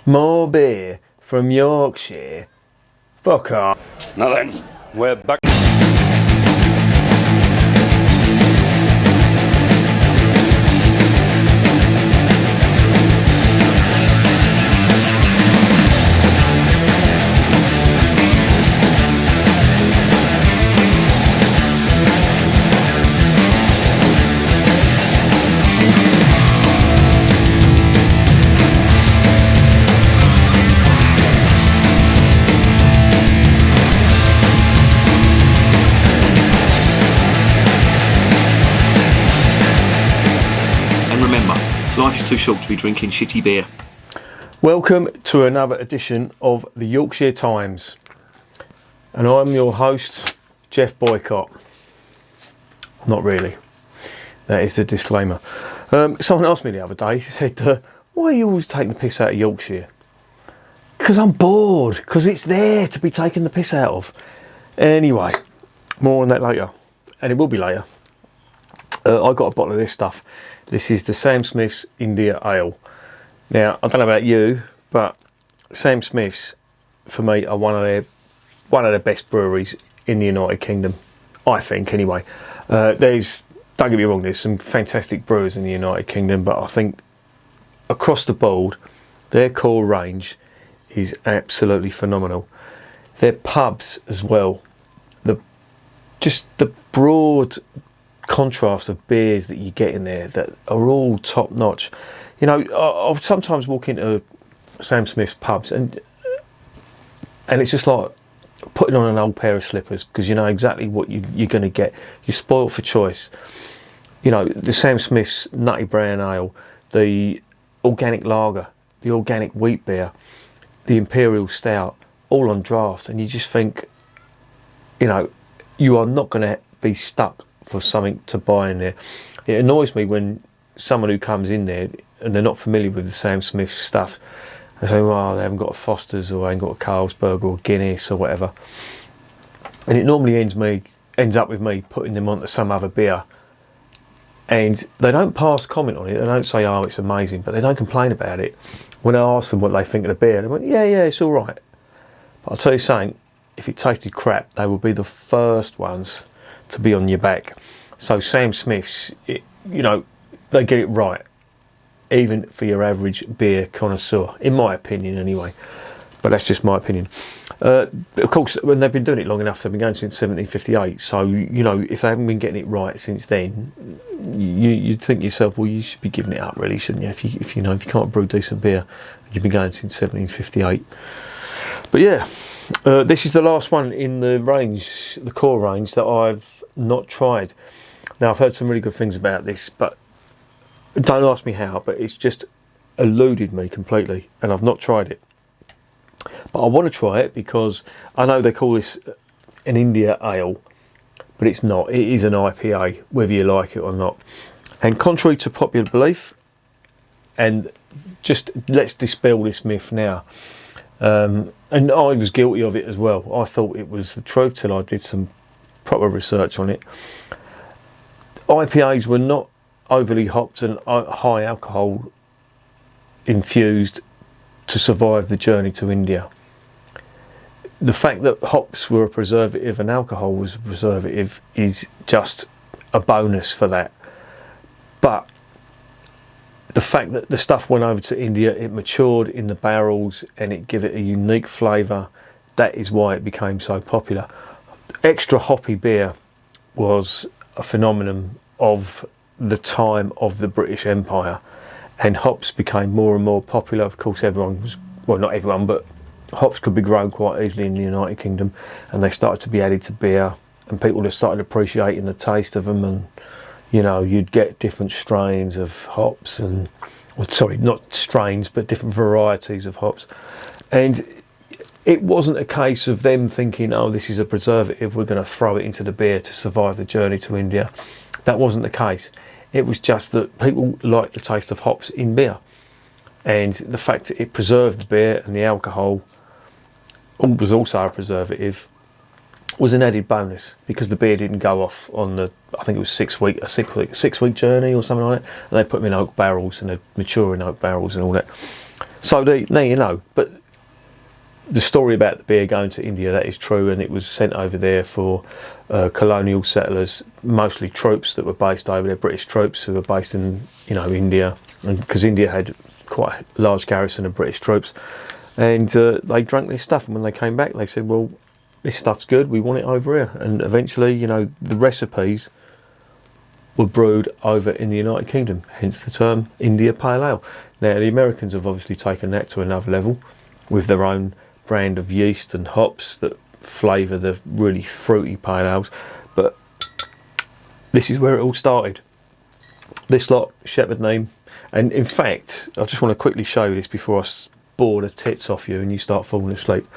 More beer from Yorkshire. Fuck off. Now then, we're back. Life is too short to be drinking shitty beer. Welcome to another edition of the Yorkshire Times. And I'm your host, Jeff Boycott. Not really. That is the disclaimer. Someone asked me the other day, he said, why are you always taking the piss out of Yorkshire? Because I'm bored, because it's there to be taking the piss out of. Anyway, more on that later. And it will be later. I got a bottle of this stuff. This is the Sam Smith's India Ale. Now, I don't know about you, but Sam Smith's, for me, are one of the best breweries in the United Kingdom. I think, anyway. Don't get me wrong, there's some fantastic brewers in the United Kingdom, but I think across the board, their core range is absolutely phenomenal. Their pubs as well, just the broad contrast of beers that you get in there that are all top notch. You know, I'll sometimes walk into Sam Smith's pubs and it's just like putting on an old pair of slippers, because you know exactly what you're going to get. You're spoiled for choice. You know, the Sam Smith's Nutty Brown Ale, the organic lager, the organic wheat beer, the Imperial Stout, all on draft, and you just think, you know, you are not going to be stuck for something to buy in there. It annoys me when someone who comes in there and they're not familiar with the Sam Smith stuff, they say, well, they haven't got a Foster's or they haven't got a Carlsberg or Guinness or whatever, and it normally ends up with me putting them onto some other beer, and they don't pass comment on it. They don't say, oh, it's amazing, but they don't complain about it. When I ask them what they think of the beer, they went, yeah, it's all right. But I'll tell you something, if it tasted crap, they will be the first ones to be on your back. So Sam Smith's, you know, they get it right, even for your average beer connoisseur, in my opinion anyway. But that's just my opinion. Of course, when they've been doing it long enough, they've been going since 1758. So, you know, if they haven't been getting it right since then, you'd think to yourself, well, you should be giving it up, really, shouldn't you? If you can't brew decent beer, you've been going since 1758. But yeah, this is the last one in the range, the core range, that I've not tried. Now, I've heard some really good things about this, but don't ask me how, but it's just eluded me completely, and I've not tried it. But I want to try it because I know they call this an India Ale, but it's not. It is an IPA, whether you like it or not. And contrary to popular belief, and just let's dispel this myth now, and I was guilty of it as well. I thought it was the truth till I did some proper research on it. IPAs were not overly hopped and high alcohol infused to survive the journey to India. The fact that hops were a preservative and alcohol was a preservative is just a bonus for that. But the fact that the stuff went over to India, it matured in the barrels and it gave it a unique flavour, that is why it became so popular. Extra hoppy beer was a phenomenon of the time of the British Empire, and hops became more and more popular. Of course, everyone was, well, not everyone, but hops could be grown quite easily in the United Kingdom, and they started to be added to beer, and people just started appreciating the taste of them. And you know, you'd get different strains of hops, and sorry, not strains, but different varieties of hops. And it wasn't a case of them thinking, oh, this is a preservative, we're going to throw it into the beer to survive the journey to India. That wasn't the case. It was just that people liked the taste of hops in beer, and the fact that it preserved the beer and the alcohol was also a preservative was an added bonus, because the beer didn't go off on the, I think it was 6 week journey or something like that, and they put them in oak barrels, and they're mature in oak barrels and all that. So now you know, but the story about the beer going to India, that is true, and it was sent over there for colonial settlers, mostly troops that were based over there, British troops who were based in, you know, India, and because India had quite a large garrison of British troops, and they drank this stuff, and when they came back they said, well, this stuff's good, we want it over here. And eventually, you know, the recipes were brewed over in the United Kingdom, hence the term India Pale Ale. Now the Americans have obviously taken that to another level with their own brand of yeast and hops that flavour the really fruity pale ales, but this is where it all started. This lot, Shepherd Neame, and in fact I just want to quickly show you this before I bore the tits off you and you start falling asleep.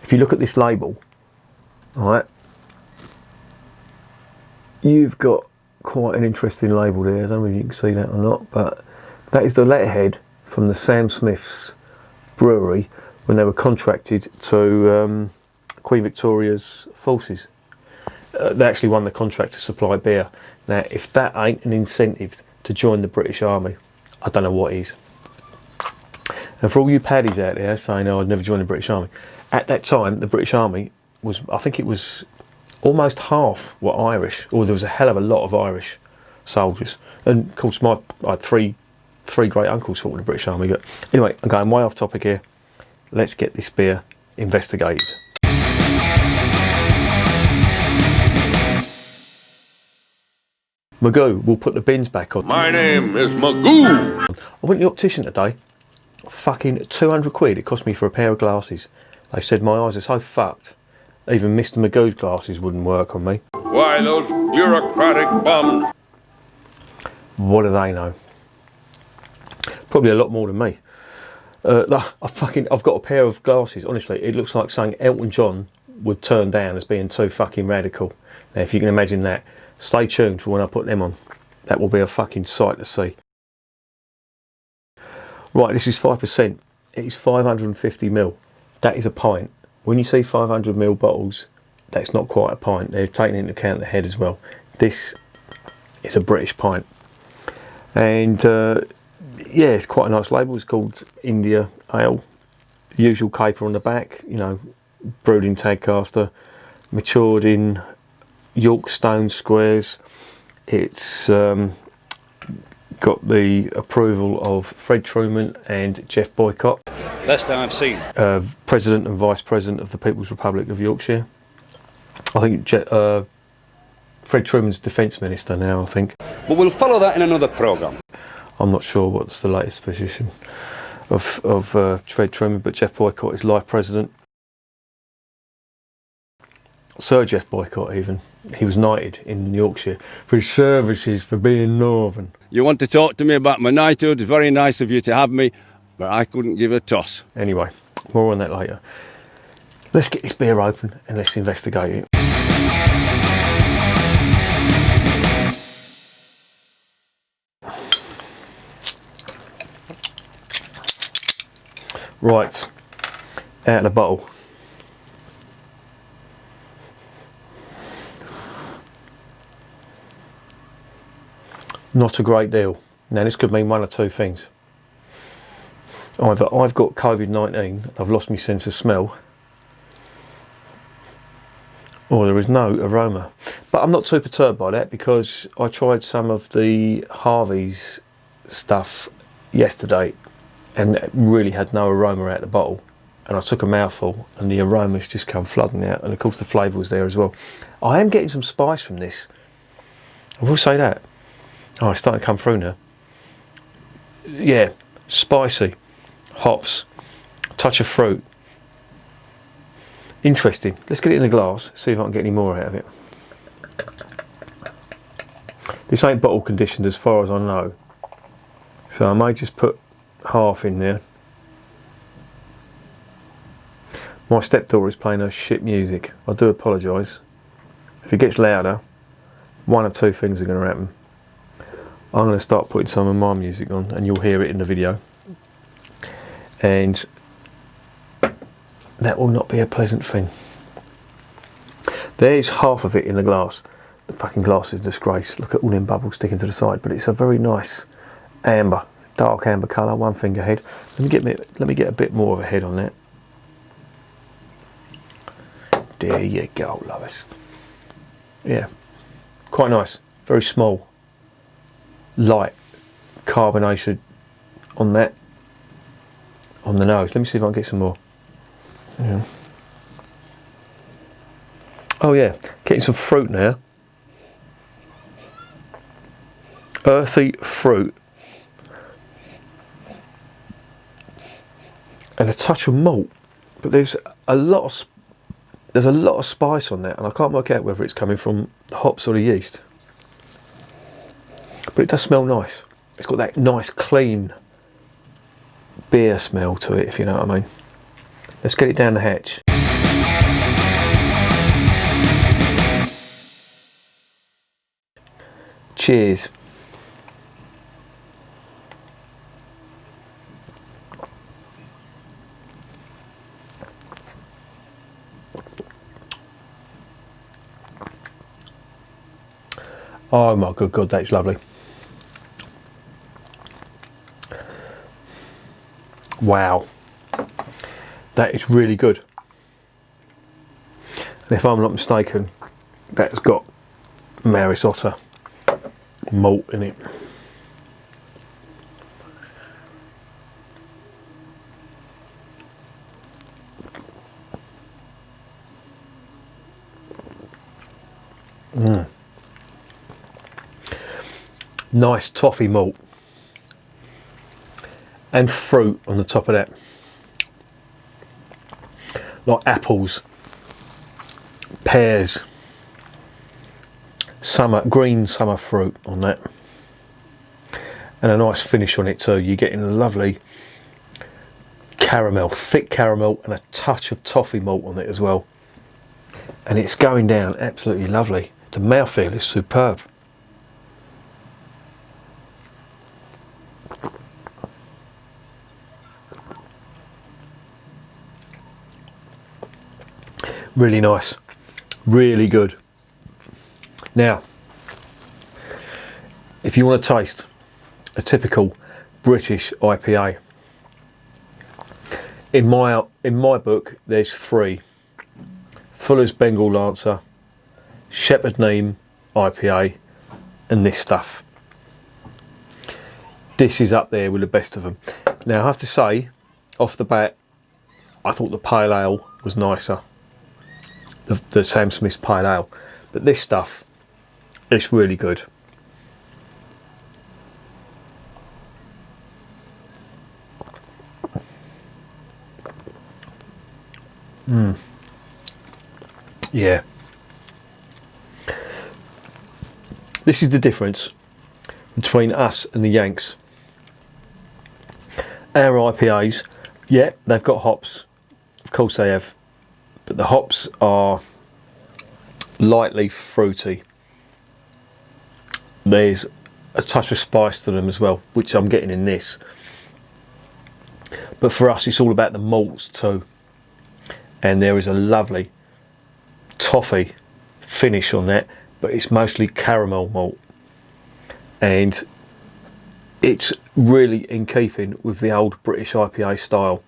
If you look at this label, alright, you've got quite an interesting label there. I don't know if you can see that or not, but that is the letterhead from the Sam Smith's brewery when they were contracted to Queen Victoria's forces. They actually won the contract to supply beer. Now, if that ain't an incentive to join the British Army, I don't know what is. And for all you paddies out there saying, oh, I'd never join the British Army, at that time, the British Army was, I think it was almost half were Irish, or there was a hell of a lot of Irish soldiers. And of course, I had three great uncles fought in the British Army. But anyway, I'm going way off topic here. Let's get this beer investigated. Magoo, we'll put the bins back on. My name is Magoo. I went to the optician today. Fucking 200 quid it cost me for a pair of glasses. They said my eyes are so fucked, even Mr. Magoo's glasses wouldn't work on me. Why, those bureaucratic bums. What do they know? Probably a lot more than me. I've got a pair of glasses, honestly, it looks like something Elton John would turn down as being too fucking radical. Now, if you can imagine that, stay tuned for when I put them on. That will be a fucking sight to see. Right, this is 5%. It is 550ml. That is a pint. When you see 500ml bottles, that's not quite a pint. They're taking into account the head as well. This is a British pint. And yeah, it's quite a nice label. It's called India Ale. Usual caper on the back, you know, brewed in Tadcaster, matured in York stone squares. It's got the approval of Fred Truman and Jeff Boycott. Best I've seen. President and Vice President of the People's Republic of Yorkshire. I think Fred Truman's Defence Minister now, I think. But we'll follow that in another programme. I'm not sure what's the latest position of Fred Truman, but Jeff Boycott is Life President. Sir Jeff Boycott even. He was knighted in Yorkshire for his services for being northern. You want to talk to me about my knighthood? It's very nice of you to have me, but I couldn't give a toss. Anyway, more on that later. Let's get this beer open and let's investigate it. Right, out of the bottle. Not a great deal. Now this could mean one or two things. Either I've got COVID-19, I've lost my sense of smell, or there is no aroma. But I'm not too perturbed by that because I tried some of the Harvey's stuff yesterday and it really had no aroma out the bottle. And I took a mouthful and the aromas just come flooding out, and of course the flavour was there as well. I am getting some spice from this, I will say that. Oh, it's starting to come through now. Yeah, spicy, hops, touch of fruit. Interesting. Let's get it in a glass, see if I can get any more out of it. This ain't bottle conditioned as far as I know, so I may just put half in there. My stepdaughter is playing her shit music. I do apologise. If it gets louder, one or two things are going to happen. I'm going to start putting some of my music on and you'll hear it in the video. And that will not be a pleasant thing. There's half of it in the glass. The fucking glass is a disgrace. Look at all them bubbles sticking to the side. But it's a very nice amber. dark amber colour, 1 finger head. Let me get a bit more of a head on that. There you go, lovers. Yeah, quite nice. Very small, light carbonation on that, on the nose. Let me see if I can get some more. Yeah. Oh yeah, getting some fruit now. Earthy fruit and a touch of malt, but there's a lot of spice on that, and I can't work out whether it's coming from the hops or the yeast. But it does smell nice. It's got that nice clean beer smell to it, if you know what I mean. Let's get it down the hatch. Cheers. Oh my good God, that's lovely. Wow, that is really good. And if I'm not mistaken, that's got Maris Otter malt in it. Nice toffee malt and fruit on the top of that, like apples, pears, green summer fruit on that, and a nice finish on it too. You're getting a lovely caramel, thick caramel, and a touch of toffee malt on it as well, and it's going down absolutely lovely. The mouthfeel is superb. Really nice, really good. Now, if you want to taste a typical British IPA, in my book, there's 3: Fuller's Bengal Lancer, Shepherd Neame IPA, and this stuff. This is up there with the best of them. Now, I have to say, off the bat, I thought the Pale Ale was nicer. The Sam Smith's Pale Ale, but this stuff, it's really good. Yeah, this is the difference between us and the Yanks. Our IPAs, yeah, they've got hops, of course they have, but the hops are lightly fruity. There's a touch of spice to them as well, which I'm getting in this. But for us, it's all about the malts too. And there is a lovely toffee finish on that, but it's mostly caramel malt. And it's really in keeping with the old British IPA style.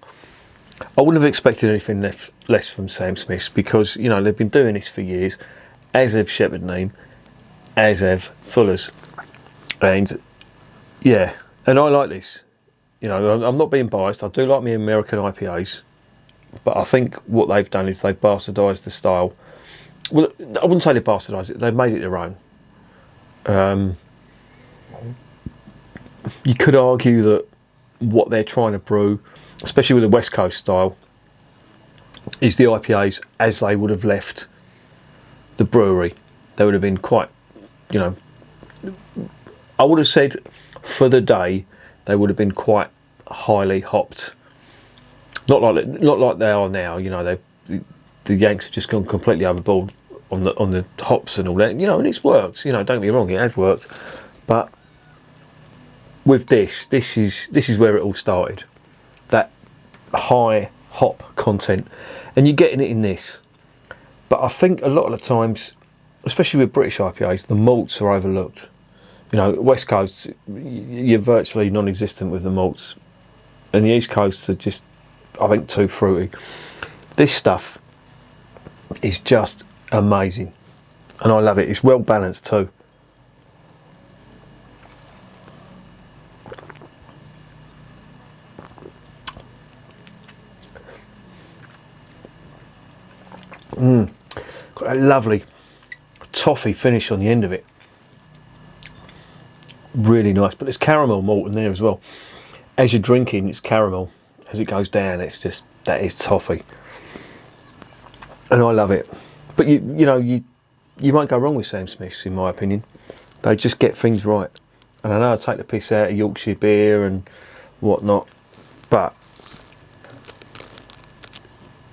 I wouldn't have expected anything less from Sam Smith's, because you know they've been doing this for years, as have Shepherd Neame, as have Fuller's, and yeah, and I like this. You know, I'm not being biased. I do like my American IPAs, but I think what they've done is they've bastardised the style. Well, I wouldn't say they bastardised it. They've made it their own. You could argue that what they're trying to brew, especially with the West Coast style, is the IPAs as they would have left the brewery. They would have been quite, you know, I would have said for the day they would have been quite highly hopped. Not like they are now. You know, the Yanks have just gone completely overboard on the hops and all that. You know, and it's worked. You know, don't get me wrong, it has worked, but with this is where it all started. That high hop content, and you're getting it in this. But I think a lot of the times, especially with British IPAs, the malts are overlooked. You know, West Coast, you're virtually non-existent with the malts, and the East Coast are just, I think, too fruity. This stuff is just amazing, and I love it. It's well balanced too. Got that lovely toffee finish on the end of it. Really nice, but there's caramel malt in there as well. As you're drinking, it's caramel. As it goes down, it's just, that is toffee, and I love it. But you know, you won't go wrong with Sam Smith's, in my opinion. They just get things right. And I know I take the piss out of Yorkshire beer and whatnot, but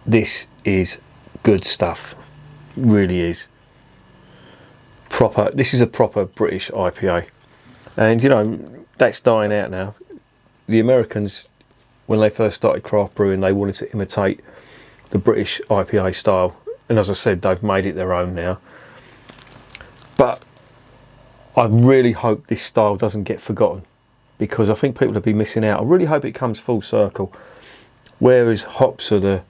this is good stuff. Really is. Proper. This is a proper British IPA, and you know that's dying out now. The Americans, when they first started craft brewing, they wanted to imitate the British IPA style, and as I said, they've made it their own now. But I really hope this style doesn't get forgotten, because I think people will be missing out. I really hope it comes full circle. Whereas hops are the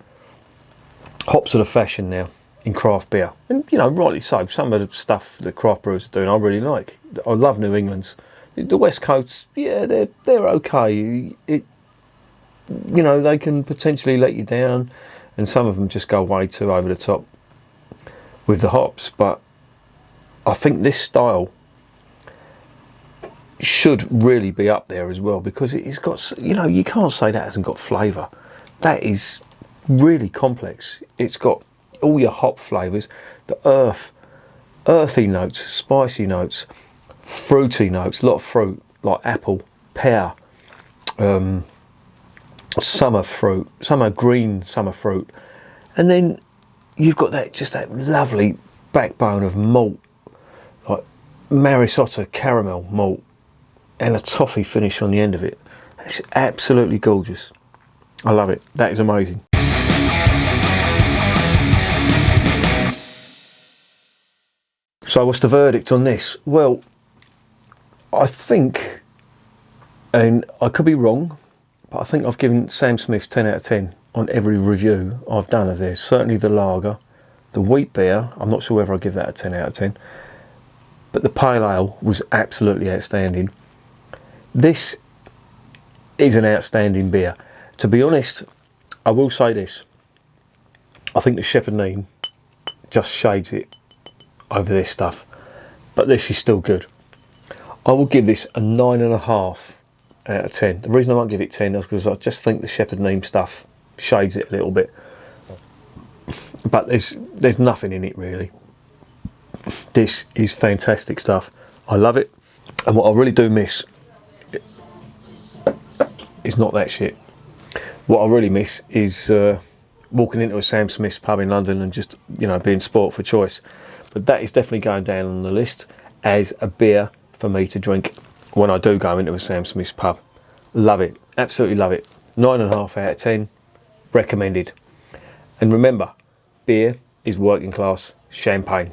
fashion now in craft beer, and you know, rightly so. Some of the stuff that craft brewers are doing, I really like. I love New England's. The West Coast, yeah, they're okay. You know, they can potentially let you down, and some of them just go way too over the top with the hops. But I think this style should really be up there as well, because it's got, you know, you can't say that hasn't got flavour. That is really complex. It's got all your hop flavours, the earthy notes, spicy notes, fruity notes, a lot of fruit, like apple, pear, summer fruit, green summer fruit, and then you've got that lovely backbone of malt, like Marisotta caramel malt, and a toffee finish on the end of it. It's absolutely gorgeous. I love it. That is amazing. So what's the verdict on this? Well, I think, and I could be wrong, but I think I've given Sam Smith's 10 out of 10 on every review I've done of this. Certainly the lager, the wheat beer, I'm not sure whether I give that a 10 out of 10, but the pale ale was absolutely outstanding. This is an outstanding beer. To be honest, I will say this, I think the Shepherd Neame just shades it over this stuff, but this is still good. I will give this a 9.5 out of 10. The reason I won't give it 10 is because I just think the Shepherd Neame stuff shades it a little bit, but there's nothing in it really. This is fantastic stuff. I love it, and what I really do miss is not that shit. What I really miss is walking into a Sam Smith's pub in London and just, you know, being sport for choice. But that is definitely going down on the list as a beer for me to drink when I do go into a Sam Smith's pub. Love it, absolutely love it. 9.5 out of 10, recommended. And remember, beer is working class champagne.